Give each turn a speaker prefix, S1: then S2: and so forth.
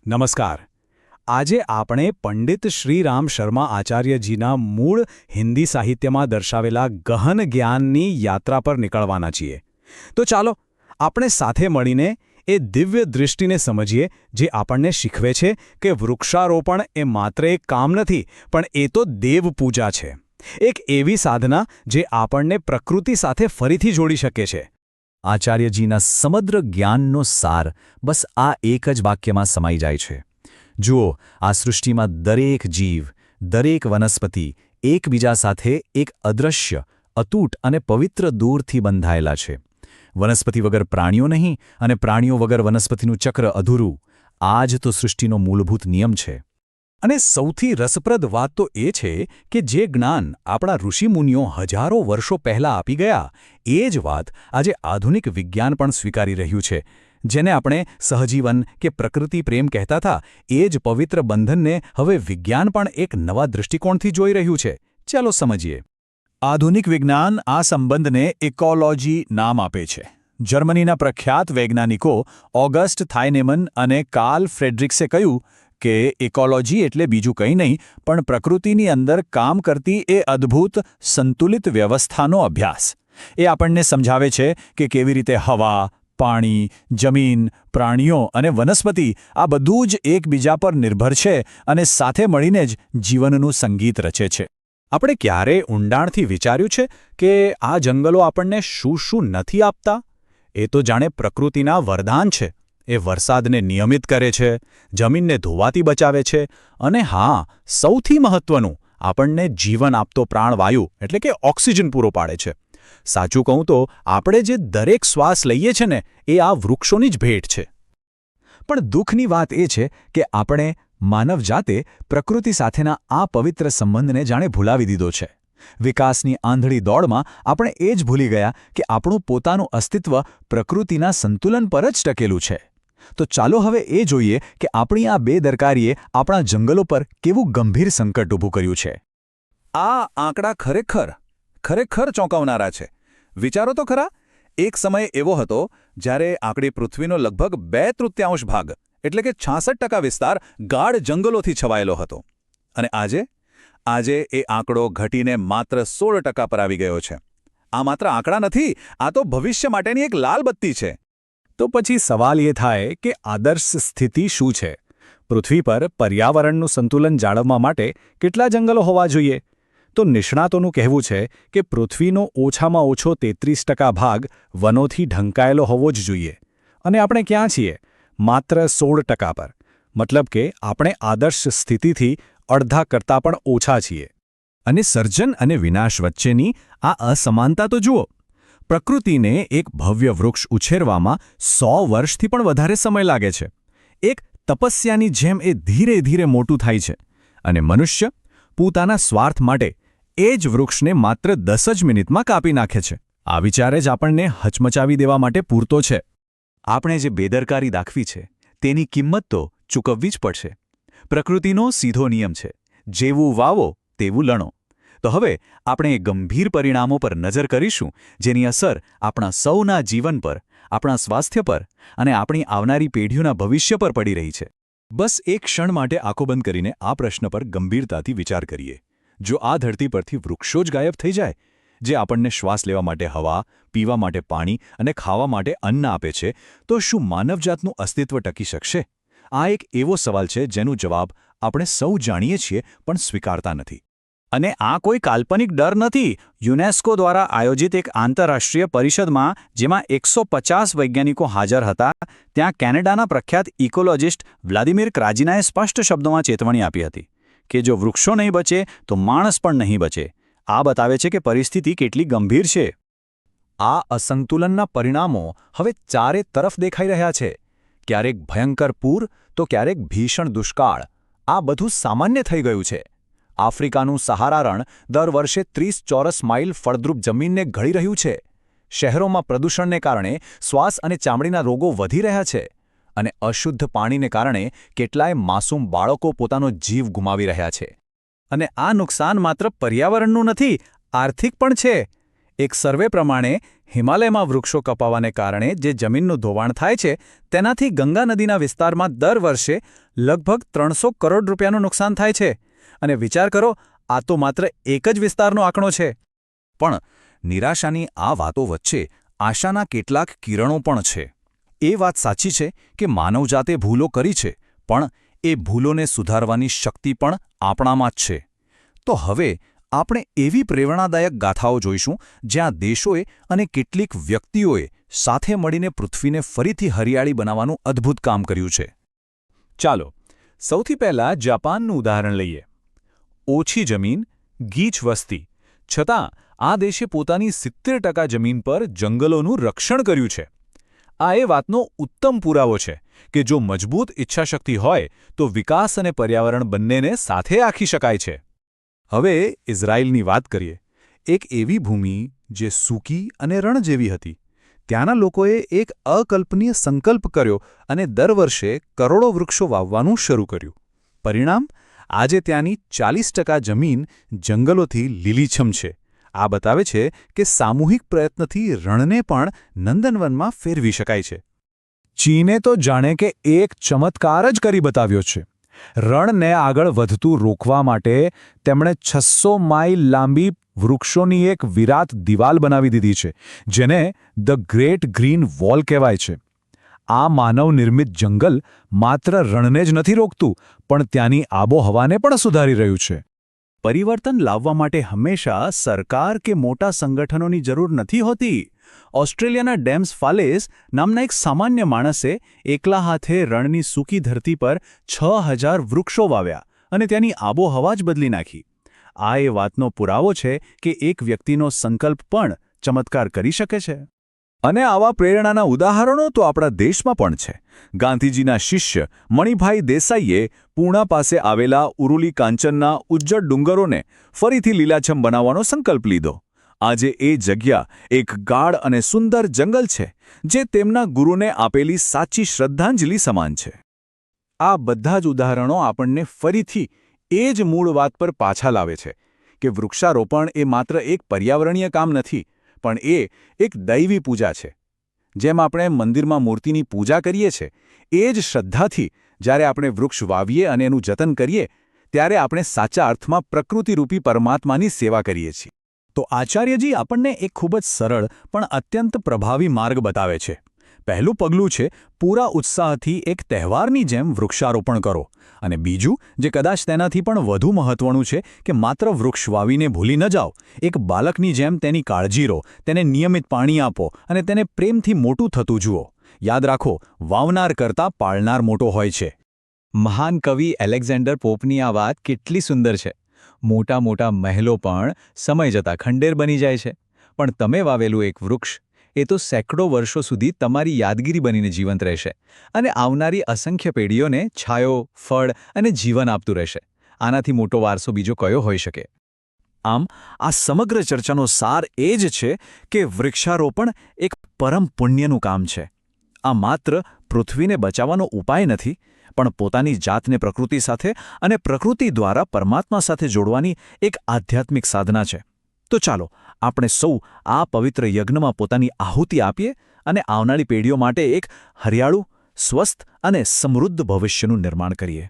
S1: નમસ્કાર. આજે આપણે પંડિત શ્રીરામ શર્મા આચાર્યજીના મૂળ હિન્દી સાહિત્યમાં દર્શાવેલા ગહન જ્ઞાનની યાત્રા પર નીકળવાના છીએ. તો ચાલો આપણે સાથે મળીને એ દિવ્ય દૃષ્ટિને સમજીએ જે આપણને શીખવે છે કે વૃક્ષારોપણ એ માત્ર એક કામ નથી, પણ એ તો દેવપૂજા છે. એક એવી સાધના જે આપણને પ્રકૃતિ સાથે ફરીથી જોડી શકે છે.
S2: આચાર્યજીના સમગ્ર જ્ઞાનનો સાર બસ આ એક જ વાક્યમાં સમાઈ જાય છે. જુઓ, આ સૃષ્ટિમાં દરેક જીવ, દરેક વનસ્પતિ એકબીજા સાથે એક અદૃશ્ય, અતૂટ અને પવિત્ર દૂરથી બંધાયેલા છે. વનસ્પતિ વગર પ્રાણીઓ નહીં અને પ્રાણીઓ વગર વનસ્પતિનું ચક્ર અધૂરું. આ જ તો સૃષ્ટિનો મૂળભૂત નિયમ છે. અને સૌથી રસપ્રદ વાત તો એ છે કે જે જ્ઞાન આપણા ઋષિમુનિઓ હજારો વર્ષો પહેલાં આપી ગયા, એ જ વાત આજે આધુનિક વિજ્ઞાન પણ સ્વીકારી રહ્યું છે. જેને આપણે સહજીવન કે પ્રકૃતિ પ્રેમ કહેતા હતા, એ જ પવિત્ર બંધનને હવે વિજ્ઞાન પણ એક નવા દૃષ્ટિકોણથી જોઈ રહ્યું છે. ચાલો સમજીએ. આધુનિક વિજ્ઞાન આ સંબંધને ઇકોલોજી નામ આપે છે. જર્મનીના પ્રખ્યાત વૈજ્ઞાનિકો ઓગસ્ટ થાઇનેમન અને કાર્લ ફ્રેડરિક્સે કહ્યું કે ઇકોલોજી એટલે બીજું કંઈ નહીં પણ પ્રકૃતિની અંદર કામ કરતી એ અદ્ભુત સંતુલિત વ્યવસ્થાનો અભ્યાસ. એ આપણને સમજાવે છે કે કેવી રીતે હવા, પાણી, જમીન, પ્રાણીઓ અને વનસ્પતિ આ બધું જ એકબીજા પર નિર્ભર છે અને સાથે મળીને જ જીવનનું સંગીત રચે છે. આપણે ક્યારે ઊંડાણથી વિચાર્યું છે કે આ જંગલો આપણને શું શું નથી આપતા? એ તો જાણે પ્રકૃતિના વરદાન છે. એ વરસાદને નિયમિત કરે છે, જમીનને ધોવાથી બચાવે છે અને હા, સૌથી મહત્વનું, આપણને જીવન આપતો પ્રાણવાયુ એટલે કે ઓક્સિજન પૂરો પાડે છે. સાચું કહું તો આપણે જે દરેક શ્વાસ લઈએ છીએ ને, એ આ વૃક્ષોની જ ભેટ છે. પણ દુઃખની વાત એ છે કે આપણે માનવજાતે પ્રકૃતિ સાથેના આ પવિત્ર સંબંધને જાણે ભૂલાવી દીધો છે. વિકાસની આંધળી દોડમાં આપણે એ જ ભૂલી ગયા કે આપણું પોતાનું અસ્તિત્વ પ્રકૃતિના સંતુલન પર જ ટકેલું છે. તો ચાલો હવે એ જોઈએ કે આપણી આ બેદરકારીએ આપણા જંગલો પર કેવું ગંભીર સંકટ ઊભું કર્યું છે. આ આંકડા ખરેખર ચોંકાવનારા છે. વિચારો તો ખરા, એક સમય એવો હતો જ્યારે આપણી પૃથ્વીનો લગભગ 2/3 ભાગ એટલે કે 66% વિસ્તાર ગાઢ જંગલોથી છવાયેલો હતો. અને આજે એ આંકડો ઘટીને માત્ર 16% પર આવી ગયો છે. આ માત્ર આંકડા નથી, આ તો ભવિષ્ય માટેની એક લાલ બત્તી છે. તો પછી સવાલ એ થાય કે આદર્શ સ્થિતિ શું છે? પૃથ્વી પર પર્યાવરણનું સંતુલન જાળવવા માટે કેટલા જંગલો હોવા જોઈએ? તો નિષ્ણાતોનું કહેવું છે કે પૃથ્વીનો ઓછામાં ઓછો 33% ભાગ વનોથી ઢંકાયેલો હોવો જ જોઈએ. અને આપણે ક્યાં છીએ? માત્ર 16% પર. મતલબ કે આપણે આદર્શ સ્થિતિથી અડધા કરતાં પણ ઓછા છીએ. અને સર્જન અને વિનાશ વચ્ચેની આ અસમાનતા તો જુઓ. પ્રકૃતિને એક ભવ્ય વૃક્ષ ઉછેરવામાં 100 વર્ષથી પણ વધારે સમય લાગે છે. એક તપસ્યાની જેમ એ ધીરે ધીરે મોટું થાય છે. અને મનુષ્ય પોતાના સ્વાર્થ માટે એ જ વૃક્ષને માત્ર 10 જ મિનિટમાં કાપી નાખે છે. આ વિચારે જ આપણને હચમચાવી દેવા માટે પૂરતો છે. આપણે જે બેદરકારી દાખવી છે તેની કિંમત તો ચૂકવવી જ પડશે. પ્રકૃતિનો સીધો નિયમ છે, જેવું વાવો તેવું લણો. તો હવે આપણે એ ગંભીર પરિણામો પર નજર કરીશું જેની અસર આપણા સૌના જીવન પર, આપણા સ્વાસ્થ્ય પર અને આપણી આવનારી પેઢીઓના ભવિષ્ય પર પડી રહી છે. બસ એક ક્ષણ માટે આંખો બંધ કરીને આ પ્રશ્ન પર ગંભીરતાથી વિચાર કરીએ. જો આ ધરતી પરથી વૃક્ષો જ ગાયબ થઈ જાય, જે આપણને શ્વાસ લેવા માટે હવા, પીવા માટે પાણી અને ખાવા માટે અન્ન આપે છે, તો શું માનવજાતનું અસ્તિત્વ ટકી શકશે? આ એક એવો સવાલ છે જેનો જવાબ આપણે સૌ જાણીએ છીએ પણ સ્વીકારતા નથી. અને આ કોઈ કાલ્પનિક ડર નથી. યુનેસ્કો દ્વારા આયોજિત એક આંતરરાષ્ટ્રીય પરિષદમાં જેમાં 150 વૈજ્ઞાનિકો હાજર હતા, ત્યાં કેનેડાના પ્રખ્યાત ઇકોલોજિસ્ટ વ્લાદિમીર ક્રાજિનાએ સ્પષ્ટ શબ્દોમાં ચેતવણી આપી હતી કે જો વૃક્ષો નહીં બચે તો માણસ પણ નહીં બચે. આ બતાવે છે કે પરિસ્થિતિ કેટલી ગંભીર છે. આ અસંતુલનના પરિણામો હવે ચારે તરફ દેખાઈ રહ્યા છે. ક્યારેક ભયંકર પૂર તો ક્યારેક ભીષણ દુષ્કાળ. આ બધું સામાન્ય થઈ ગયું છે. આફ્રિકાનું સહારા રણ દર વર્ષે 30 ચોરસ માઇલ ફળદ્રુપ જમીનને ઘડી રહ્યું છે. શહેરોમાં પ્રદૂષણને કારણે શ્વાસ અને ચામડીના રોગો વધી રહ્યા છે. અને અશુદ્ધ પાણીને કારણે કેટલાય માસૂમ બાળકો પોતાનો જીવ ગુમાવી રહ્યા છે. અને આ નુકસાન માત્ર પર્યાવરણનું નથી, આર્થિક પણ છે. એક સર્વે પ્રમાણે હિમાલયમાં વૃક્ષો કપાવાને કારણે જે જમીનનું ધોવાણ થાય છે, તેનાથી ગંગા નદીના વિસ્તારમાં દર વર્ષે
S1: લગભગ 300 કરોડ રૂપિયાનું નુકસાન થાય છે. અને વિચાર કરો, આ તો માત્ર એક જ વિસ્તારનો આંકડો છે.
S2: પણ નિરાશાની આ વાતો વચ્ચે આશાના કેટલાક કિરણો પણ છે. એ વાત સાચી છે કે માનવજાતે ભૂલો કરી છે, પણ એ ભૂલોને સુધારવાની શક્તિ પણ આપણામાં જ છે. તો હવે આપણે એવી પ્રેરણાદાયક ગાથાઓ જોઈશું જ્યાં દેશોએ અને કેટલીક વ્યક્તિઓએ સાથે મળીને પૃથ્વીને ફરીથી હરિયાળી બનાવવાનું અદ્ભુત કામ કર્યું છે.
S1: ચાલો, સૌથી પહેલાં જાપાનનું ઉદાહરણ લઈએ. ઓછી જમીન, ગીચ વસ્તી, છતાં આ દેશે પોતાની 70% જમીન પર જંગલોનું રક્ષણ કર્યું છે. આ એ વાતનો ઉત્તમ પુરાવો છે કે જો મજબૂત ઈચ્છાશક્તિ હોય તો વિકાસ અને પર્યાવરણ બંનેને સાથે આંકી શકાય છે. હવે ઇઝરાયલની વાત કરીએ. એક એવી ભૂમિ જે સૂકી અને રણ જેવી હતી. ત્યાંના લોકોએ એક અકલ્પનીય સંકલ્પ કર્યો અને દર વર્ષે કરોડો વૃક્ષો વાવવાનું શરૂ કર્યું. પરિણામ, આજે ત્યાંની 40% જમીન જંગલોથી લીલીછમ છે. આ બતાવે છે કે સામૂહિક પ્રયત્નથી રણને પણ નંદનવનમાં ફેરવી શકાય છે. ચીને તો જાણે કે એક ચમત્કાર જ કરી બતાવ્યો છે. રણને આગળ વધતું રોકવા માટે તેમણે 600 માઇલ લાંબી વૃક્ષોની એક વિરાટ દિવાલ બનાવી દીધી છે, જેને ધ ગ્રેટ ગ્રીન વોલ કહેવાય છે. આ માનવ નિર્મિત જંગલ માત્ર રણને જ નથી રોકતું, પણ ત્યાંની આબોહવાને પણ સુધારી રહ્યું છે. પરિવર્તન લાવવા માટે હંમેશા સરકાર કે મોટા સંગઠનોની જરૂર નથી હોતી. ઓસ્ટ્રેલિયાના ડેમ્સ ફાલેસ નામના એક સામાન્ય માણસે એકલા હાથે રણની સૂકી ધરતી પર 6000 વૃક્ષો વાવ્યા અને ત્યાંની આબોહવા જ બદલી નાખી. આ એ વાતનો પુરાવો છે કે એક વ્યક્તિનો સંકલ્પ પણ ચમત્કાર કરી શકે છે. અને આવા પ્રેરણાના ઉદાહરણો તો આપણા દેશમાં પણ છે. ગાંધીજીના શિષ્ય મણિભાઈ દેસાઈએ પૂણા પાસે આવેલા ઉરુલી કાંચનના ઉજ્જડ ડુંગરોને ફરીથી લીલાછમ બનાવવાનો સંકલ્પ લીધો. આજે એ જગ્યા એક ગાઢ અને સુંદર જંગલ છે, જે તેમના ગુરુને આપેલી સાચી શ્રદ્ધાંજલિ સમાન છે. આ બધા જ ઉદાહરણો આપણને ફરીથી એ જ મૂળ વાત પર પાછા લાવે છે કે વૃક્ષારોપણ એ માત્ર એક પર્યાવરણીય કામ નથી, પણ એ એક દૈવી પૂજા છે. જેમ આપણે મંદિરમાં મૂર્તિની પૂજા કરીએ છીએ, એ જ શ્રદ્ધાથી જ્યારે આપણે વૃક્ષ વાવીએ અને એનું જતન કરીએ, ત્યારે આપણે સાચા અર્થમાં પ્રકૃતિરૂપી પરમાત્માની સેવા કરીએ છીએ. તો આચાર્યજી આપણને એક ખૂબ જ સરળ પણ અત્યંત પ્રભાવી માર્ગ બતાવે છે. પહેલું પગલું છે પૂરા ઉત્સાહથી એક તહેવારની જેમ વૃક્ષારોપણ કરો. અને બીજું, જે કદાચ તેનાથી પણ વધુ મહત્વનું છે, કે માત્ર વૃક્ષ વાવીને ભૂલી ન જાઓ. એક બાળકની જેમ તેની કાળજી લો, તેને નિયમિત પાણી આપો અને તેને પ્રેમથી મોટું થતું જુઓ. યાદ રાખો, વાવનાર કરતાં પાળનાર મોટો હોય છે. મહાન કવિ એલેક્ઝાન્ડર પોપની આ વાત કેટલી સુંદર છે. મોટા મોટા મહેલો પણ સમય જતાં ખંડેર બની જાય છે, પણ તમે વાવેલું એક વૃક્ષ, એ તો સેંકડો વર્ષો સુધી તમારી યાદગીરી બનીને જીવંત રહેશે અને આવનારી અસંખ્ય પેઢીઓને છાયો, ફળ અને જીવન આપતું રહેશે. આનાથી મોટો વારસો બીજો કયો હોઈ શકે? આમ આ સમગ્ર ચર્ચાનો સાર એ જ છે કે વૃક્ષારોપણ એક પરમ પુણ્યનું કામ છે. આ માત્ર પૃથ્વીને બચાવવાનો ઉપાય નથી, પણ પોતાની જાતને પ્રકૃતિ સાથે અને પ્રકૃતિ દ્વારા પરમાત્મા સાથે જોડવાની એક આધ્યાત્મિક સાધના છે. તો ચાલો આપણે સૌ આ પવિત્ર યજ્ઞમાં પોતાની આહુતિ આપીએ અને આવનારી પેઢીઓ માટે એક હરિયાળું, સ્વસ્થ અને સમૃદ્ધ ભવિષ્યનું નિર્માણ કરીએ.